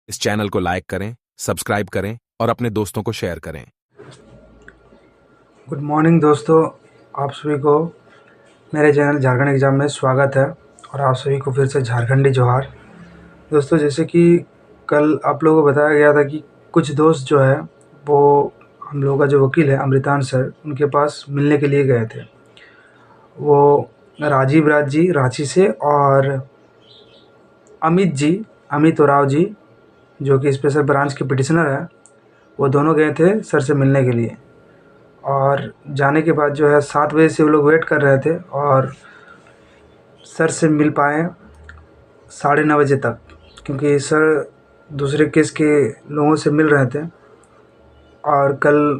इस चैनल को लाइक करें, सब्सक्राइब करें और अपने दोस्तों को शेयर करें। गुड मॉर्निंग दोस्तों, आप सभी को मेरे चैनल झारखंड एग्ज़ाम में स्वागत है और आप सभी को फिर से झारखंडी जोहार। दोस्तों, जैसे कि कल आप लोगों को बताया गया था कि कुछ दोस्त जो है वो हम लोगों का जो वकील है अमृतांश सर, उनके पास मिलने के लिए गए थे। वो राजीव राज जी रांची से और अमित ओराव जी जो कि स्पेशल ब्रांच के पिटिशनर हैं, वो दोनों गए थे सर से मिलने के लिए। और जाने के बाद जो है 7 बजे से वो लोग वेट कर रहे थे और सर से मिल पाए 9:30 बजे तक, क्योंकि सर दूसरे केस के लोगों से मिल रहे थे। और कल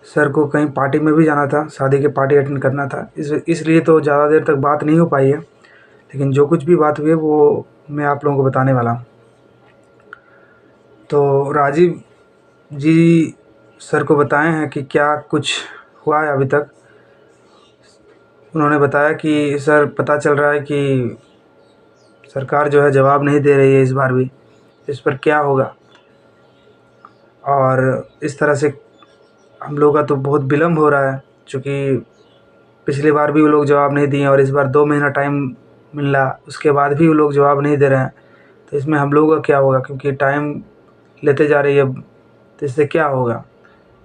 सर को कहीं पार्टी में भी जाना था, शादी की पार्टी अटेंड करना था, इसलिए तो ज़्यादा देर तक बात नहीं हो पाई है। लेकिन जो कुछ भी बात हुई है वो मैं आप लोगों को बताने वाला हूँ। तो राजीव जी सर को बताए हैं कि क्या कुछ हुआ है अभी तक। उन्होंने बताया कि सर, पता चल रहा है कि सरकार जो है जवाब नहीं दे रही है इस बार भी, इस पर क्या होगा। और इस तरह से हम लोगों का तो बहुत विलम्ब हो रहा है, क्योंकि पिछली बार भी वो लोग जवाब नहीं दिए और इस बार 2 महीना टाइम मिला, उसके बाद भी वो लोग जवाब नहीं दे रहे हैं। तो इसमें हम लोगों का क्या होगा, क्योंकि टाइम लेते जा रही है, तो इससे क्या होगा।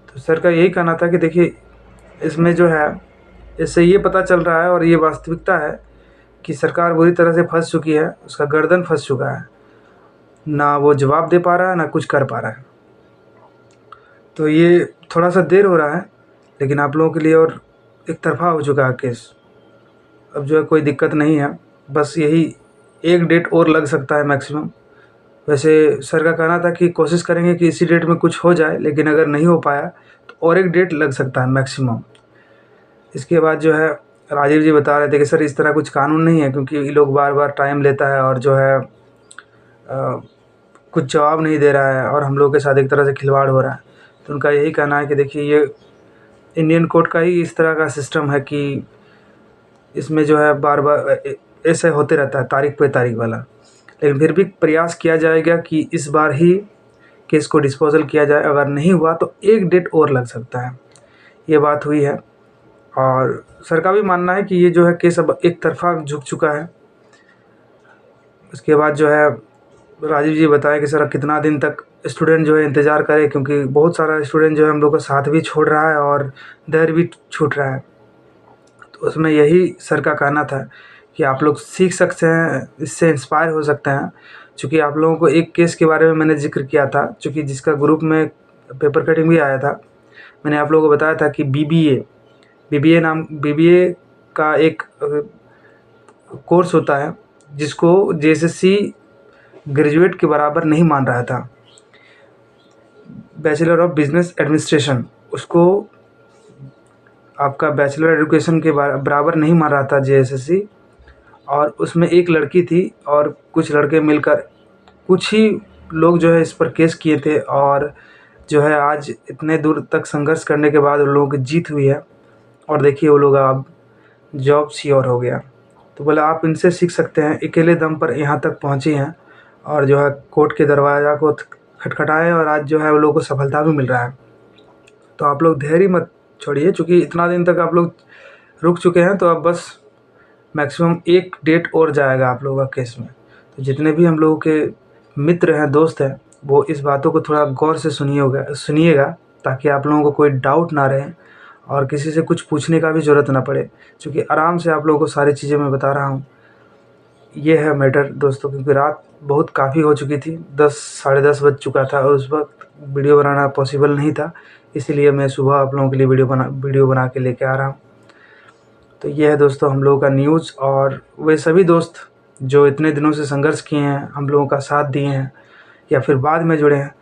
तो सर का यही कहना था कि देखिए, इसमें जो है, इससे ये पता चल रहा है और ये वास्तविकता है कि सरकार बुरी तरह से फंस चुकी है, उसका गर्दन फंस चुका है, ना वो जवाब दे पा रहा है ना कुछ कर पा रहा है। तो ये थोड़ा सा देर हो रहा है, लेकिन आप लोगों के लिए और एक तरफा हो चुका है केस। अब जो है कोई दिक्कत नहीं है, बस यही एक डेट और लग सकता है मैक्सिमम। वैसे सर का कहना था कि कोशिश करेंगे कि इसी डेट में कुछ हो जाए, लेकिन अगर नहीं हो पाया तो और एक डेट लग सकता है मैक्सिमम। इसके बाद जो है राजीव जी बता रहे थे कि सर, इस तरह कुछ कानून नहीं है, क्योंकि ये लोग बार बार टाइम लेता है और जो है कुछ जवाब नहीं दे रहा है और हम लोग के साथ एक तरह से खिलवाड़ हो रहा है। तो उनका यही कहना है कि देखिए, ये इंडियन कोर्ट का ही इस तरह का सिस्टम है कि इसमें जो है बार बार ऐसे होते रहता है, तारीख पे तारीख वाला। लेकिन फिर भी प्रयास किया जाएगा कि इस बार ही केस को डिस्पोजल किया जाए। अगर नहीं हुआ तो एक डेट और लग सकता है, ये बात हुई है। और सर का भी मानना है कि ये जो है केस अब एक तरफा झुक चुका है। उसके बाद जो है राजीव जी बताए कि सर, कितना दिन तक स्टूडेंट जो है इंतज़ार करे, क्योंकि बहुत सारा स्टूडेंट जो है हम लोग का साथ भी छोड़ रहा है और धैर्य भी छूट रहा है। तो उसमें यही सर का कहना था कि आप लोग सीख सकते हैं, इससे इंस्पायर हो सकते हैं। चूँकि आप लोगों को एक केस के बारे में मैंने ज़िक्र किया था, चूँकि जिसका ग्रुप में पेपर कटिंग भी आया था। मैंने आप लोगों को बताया था कि बीबीए का एक कोर्स होता है जिसको जेएसएससी ग्रेजुएट के बराबर नहीं मान रहा था, बैचलर ऑफ बिजनेस एडमिनिस्ट्रेशन। उसको आपका बैचलर एजुकेशन के बराबर नहीं मान रहा था जेएसएससी। और उसमें एक लड़की थी और कुछ लड़के मिलकर, कुछ ही लोग जो है इस पर केस किए थे। और जो है आज इतने दूर तक संघर्ष करने के बाद उन लोगों की जीत हुई है और देखिए वो लोग अब जॉब सिक्योर हो गया। तो बोला, आप इनसे सीख सकते हैं, अकेले दम पर यहाँ तक पहुँचे हैं और जो है कोर्ट के दरवाज़ा को खटखटाए और आज जो है वो लोगों को सफलता भी मिल रहा है। तो आप लोग धैर्य मत छोड़िए, चूँकि इतना दिन तक आप लोग रुक चुके हैं, तो अब बस मैक्सिमम एक डेट और जाएगा आप लोगों का केस में। तो जितने भी हम लोगों के मित्र हैं, दोस्त हैं, वो इस बातों को थोड़ा गौर से सुनिएगा, ताकि आप लोगों को कोई डाउट ना रहे और किसी से कुछ पूछने का भी ज़रूरत ना पड़े, क्योंकि आराम से आप लोगों को सारी चीज़ें मैं बता रहा हूँ। ये है मैटर दोस्तों, क्योंकि रात बहुत काफ़ी हो चुकी थी, 10 साढ़े 10 बज चुका था और उस वक्त वीडियो बनाना पॉसिबल नहीं था, इसीलिए मैं सुबह आप लोगों के लिए वीडियो बना के लेके आ रहा हूँ। तो ये है दोस्तों हम लोगों का न्यूज़। और वे सभी दोस्त जो इतने दिनों से संघर्ष किए हैं, हम लोगों का साथ दिए हैं या फिर बाद में जुड़े हैं,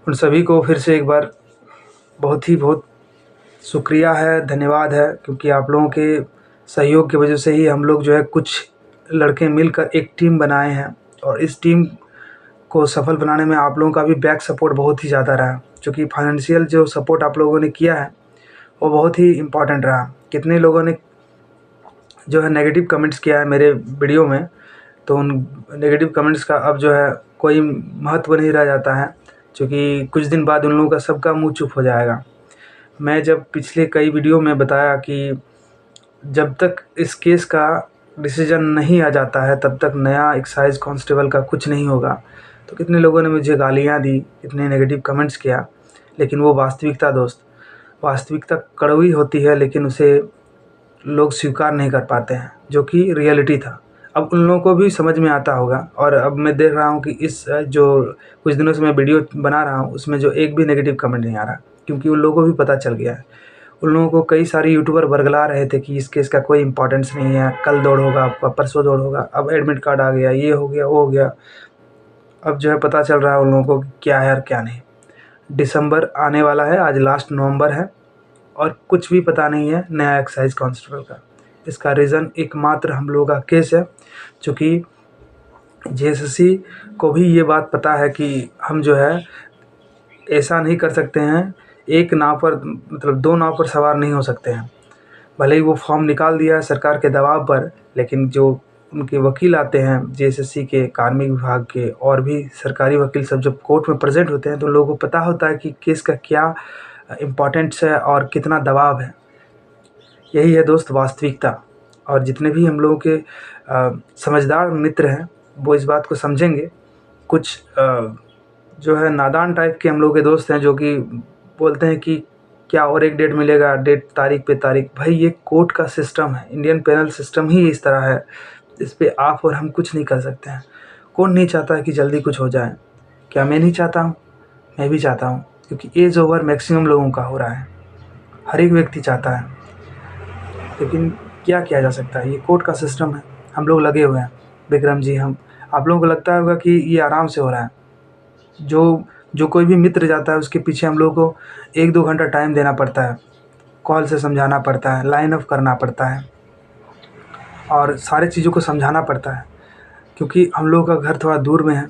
उन सभी को फिर से एक बार बहुत शुक्रिया है, धन्यवाद है, क्योंकि आप लोगों के सहयोग की वजह से ही हम लोग जो है कुछ लड़के मिलकर एक टीम बनाए हैं। और इस टीम को सफल बनाने में आप लोगों का भी बैक सपोर्ट बहुत ही ज़्यादा रहा, क्योंकि फाइनेंशियल जो सपोर्ट आप लोगों ने किया है वो बहुत ही इम्पॉर्टेंट रहा। कितने लोगों ने जो है नेगेटिव कमेंट्स किया है मेरे वीडियो में, तो उन नेगेटिव कमेंट्स का अब जो है कोई महत्व नहीं रह जाता है, क्योंकि कुछ दिन बाद उन लोगों का सबका मुँह चुप हो जाएगा। मैं जब पिछले कई वीडियो में बताया कि जब तक इस केस का डिसीजन नहीं आ जाता है तब तक नया एक्साइज कांस्टेबल का कुछ नहीं होगा, तो कितने लोगों ने मुझे गालियाँ दी, कितने नेगेटिव कमेंट्स किया। लेकिन वो वास्तविकता दोस्त, वास्तविकता कड़वी होती है, लेकिन उसे लोग स्वीकार नहीं कर पाते हैं, जो कि रियलिटी था। अब उन लोगों को भी समझ में आता होगा। और अब मैं देख रहा हूँ कि इस जो कुछ दिनों से मैं वीडियो बना रहा हूँ उसमें जो एक भी नेगेटिव कमेंट नहीं आ रहा, क्योंकि उन लोगों को भी पता चल गया है। उन लोगों को कई सारे यूट्यूबर बरगला रहे थे कि इस केस का कोई इम्पोर्टेंस नहीं है, कल दौड़ होगा आपका, परसों दौड़ होगा, अब एडमिट कार्ड आ गया, ये हो गया, वो हो गया। अब जो है पता चल रहा है उन लोगों को कि क्या है और क्या नहीं। दिसंबर आने वाला है, आज लास्ट नवंबर है और कुछ भी पता नहीं है नया एक्साइज कांस्टेबल का। इसका रीज़न एकमात्र हम लोगों का केस है, चूँकि जेएसएससी को भी ये बात पता है कि हम जो है ऐसा नहीं कर सकते हैं, एक नाव पर मतलब 2 नाव पर सवार नहीं हो सकते हैं। भले ही वो फॉर्म निकाल दिया है सरकार के दबाव पर, लेकिन जो उनके वकील आते हैं जेएसएससी के, कार्मिक विभाग के और भी सरकारी वकील सब जब कोर्ट में प्रेजेंट होते हैं तो लोगों को पता होता है कि केस का क्या इम्पोर्टेंस है और कितना दबाव है। यही है दोस्त वास्तविकता। और जितने भी हम लोगों के समझदार मित्र हैं वो इस बात को समझेंगे। कुछ जो है नादान टाइप के हम लोग के दोस्त हैं जो कि बोलते हैं कि क्या और एक डेट मिलेगा, डेट तारीख पे तारीख। भाई ये कोर्ट का सिस्टम है, इंडियन पेनल सिस्टम ही इस तरह है, इस पे आप और हम कुछ नहीं कर सकते हैं। कौन नहीं चाहता है कि जल्दी कुछ हो जाए? क्या मैं नहीं चाहता हूँ? मैं भी चाहता हूँ, क्योंकि एज ओवर मैक्सिमम लोगों का हो रहा है, हर एक व्यक्ति चाहता है। लेकिन क्या किया जा सकता है, ये कोर्ट का सिस्टम है, हम लोग लगे हुए हैं। विक्रम जी, हम आप लोगों को लगता होगा कि ये आराम से हो रहा है। जो कोई भी मित्र जाता है उसके पीछे हम लोगों को 1-2 घंटा टाइम देना पड़ता है, कॉल से समझाना पड़ता है, लाइन अप करना पड़ता है और सारी चीज़ों को समझाना पड़ता है, क्योंकि हम लोगों का घर थोड़ा दूर में है।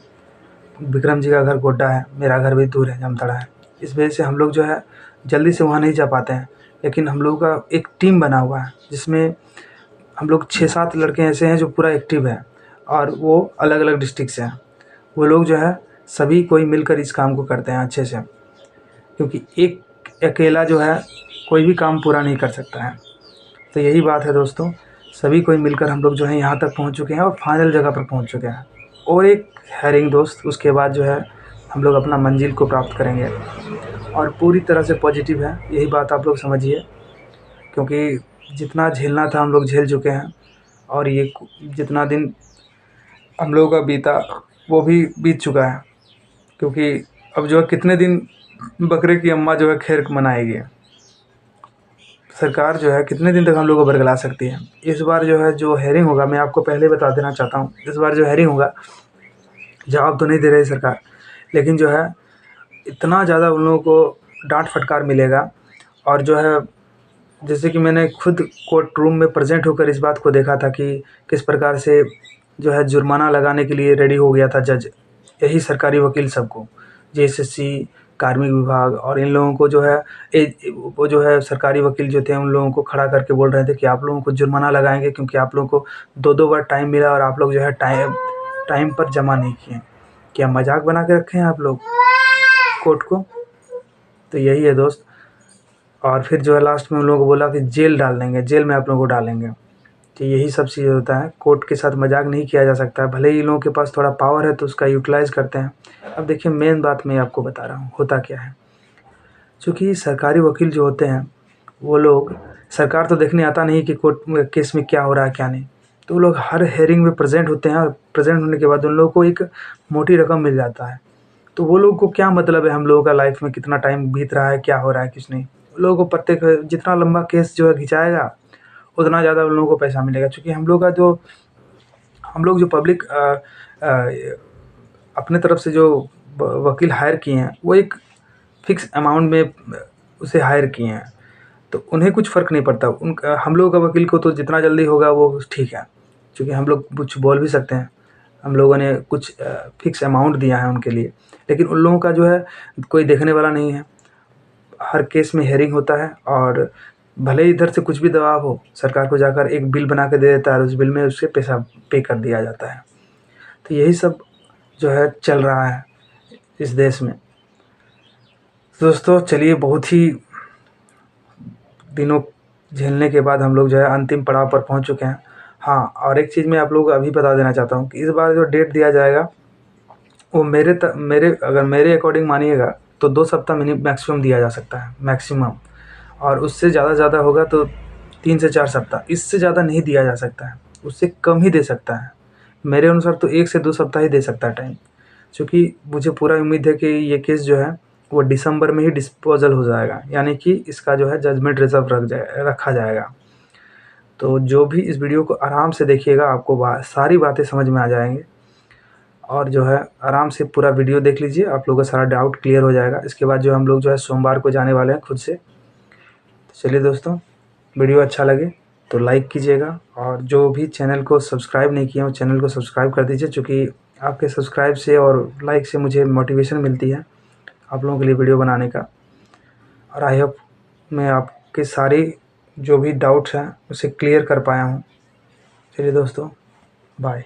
विक्रम जी का घर गोड्डा है, मेरा घर भी दूर है, जामताड़ा है। इस वजह से हम लोग जो है जल्दी से वहाँ नहीं जा पाते हैं। लेकिन हम लोगों का एक टीम बना हुआ है जिसमें हम लोग 6-7 लड़के ऐसे हैं जो पूरा एक्टिव है और वो अलग अलग डिस्ट्रिक्ट से हैं। वो लोग जो है सभी कोई मिलकर इस काम को करते हैं अच्छे से, क्योंकि एक अकेला जो है कोई भी काम पूरा नहीं कर सकता है। तो यही बात है दोस्तों, सभी कोई मिलकर हम लोग जो है यहाँ तक पहुँच चुके हैं और फाइनल जगह पर पहुँच चुके हैं। और एक हेरिंग दोस्त, उसके बाद जो है हम लोग अपना मंजिल को प्राप्त करेंगे और पूरी तरह से पॉजिटिव है, यही बात आप लोग समझिए। क्योंकि जितना झेलना था हम लोग झेल चुके हैं और ये जितना दिन हम लोगों का बीता वो भी बीत चुका है। क्योंकि अब जो है कितने दिन बकरे की अम्मा जो है खैर मनाएगी, सरकार जो है कितने दिन तक हम लोग को बरगला सकती है। इस बार जो है जो हेयरिंग होगा, मैं आपको पहले बता देना चाहता हूँ, इस बार जो हेयरिंग होगा, जवाब तो नहीं दे रही सरकार, लेकिन जो है इतना ज़्यादा उन लोगों को डांट फटकार मिलेगा। और जो है जैसे कि मैंने खुद कोर्ट रूम में प्रेजेंट होकर इस बात को देखा था कि किस प्रकार से जो है जुर्माना लगाने के लिए रेडी हो गया था जज, यही सरकारी वकील सबको, जेएसएससी, कार्मिक विभाग और इन लोगों को जो है वो जो है सरकारी वकील जो थे उन लोगों को खड़ा करके बोल रहे थे कि आप लोगों को जुर्माना लगाएंगे, क्योंकि आप लोगों को 2-2 बार टाइम मिला और आप लोग जो है टाइम पर जमा नहीं किए। क्या मजाक बना के रखे हैं आप लोग कोर्ट को? तो यही है दोस्त। और फिर जो है लास्ट में उन लोगों को बोला कि जेल डाल देंगे, जेल में आप लोगों को डालेंगे। तो यही सब चीज़ होता है, कोर्ट के साथ मजाक नहीं किया जा सकता है। भले ही इन लोगों के पास थोड़ा पावर है तो उसका यूटिलाइज़ करते हैं। अब देखिए मेन बात मैं आपको बता रहा हूँ होता क्या है। चूँकि सरकारी वकील जो होते हैं वो लोग, सरकार तो देखने आता नहीं कि कोर्ट में केस में क्या हो रहा है क्या नहीं, तो वो लोग हर हेयरिंग में प्रेजेंट होते हैं और प्रेजेंट होने के बाद उन लोगों को एक मोटी रकम मिल जाता है। तो वो लोगों को क्या मतलब है हम लोगों का लाइफ में कितना टाइम बीत रहा है, क्या हो रहा है किस नहीं। लोगों को प्रत्येक जितना लंबा केस जो है खिंचाएगा उतना ज़्यादा उन लोगों को पैसा मिलेगा। क्योंकि हम लोग जो पब्लिक अपने तरफ से जो वकील हायर किए हैं वो एक फ़िक्स अमाउंट में उसे हायर किए हैं, तो उन्हें कुछ फ़र्क नहीं पड़ता। हम लोगों का वकील को तो जितना जल्दी होगा वो ठीक है, क्योंकि हम लोग कुछ बोल भी सकते हैं, हम लोगों ने कुछ फ़िक्स अमाउंट दिया है उनके लिए। लेकिन उन लोगों का जो है कोई देखने वाला नहीं है, हर केस में हेयरिंग होता है और भले ही इधर से कुछ भी दबाव हो, सरकार को जाकर एक बिल बना के दे देता है और उस बिल में उससे पैसा पे कर दिया जाता है। तो यही सब जो है चल रहा है इस देश में। दोस्तों चलिए, बहुत ही दिनों झेलने के बाद हम लोग जो है अंतिम पड़ाव पर पहुंच चुके हैं। हाँ, और एक चीज़ मैं आप लोगों को अभी बता देना चाहता हूँ कि इस बार जो डेट दिया जाएगा वो अगर मेरे अकॉर्डिंग मानिएगा तो 2 सप्ताह मैक्सिमम दिया जा सकता है, मैक्सिमम। और उससे ज़्यादा होगा तो 3 से 4 सप्ताह, इससे ज़्यादा नहीं दिया जा सकता है, उससे कम ही दे सकता है। मेरे अनुसार तो 1 से 2 सप्ताह ही दे सकता है टाइम, क्योंकि मुझे पूरा उम्मीद है कि ये केस जो है वो दिसंबर में ही डिस्पोजल हो जाएगा, यानी कि इसका जो है जजमेंट रिजर्व रखा जाएगा। तो जो भी इस वीडियो को आराम से देखिएगा, आपको सारी बातें समझ में आ जाएंगी, और जो है आराम से पूरा वीडियो देख लीजिए, आप लोगों का सारा डाउट क्लियर हो जाएगा। इसके बाद जो हम लोग जो है सोमवार को जाने वाले हैं खुद से। तो चलिए दोस्तों, वीडियो अच्छा लगे तो लाइक कीजिएगा, और जो भी चैनल को सब्सक्राइब नहीं किए हो चैनल को सब्सक्राइब कर दीजिए, क्योंकि आपके सब्सक्राइब से और लाइक से मुझे मोटिवेशन मिलती है आप लोगों के लिए वीडियो बनाने का। और आई होप मैं आपके सारे जो भी डाउट्स हैं उसे क्लियर कर पाया हूँ। चलिए दोस्तों, बाय।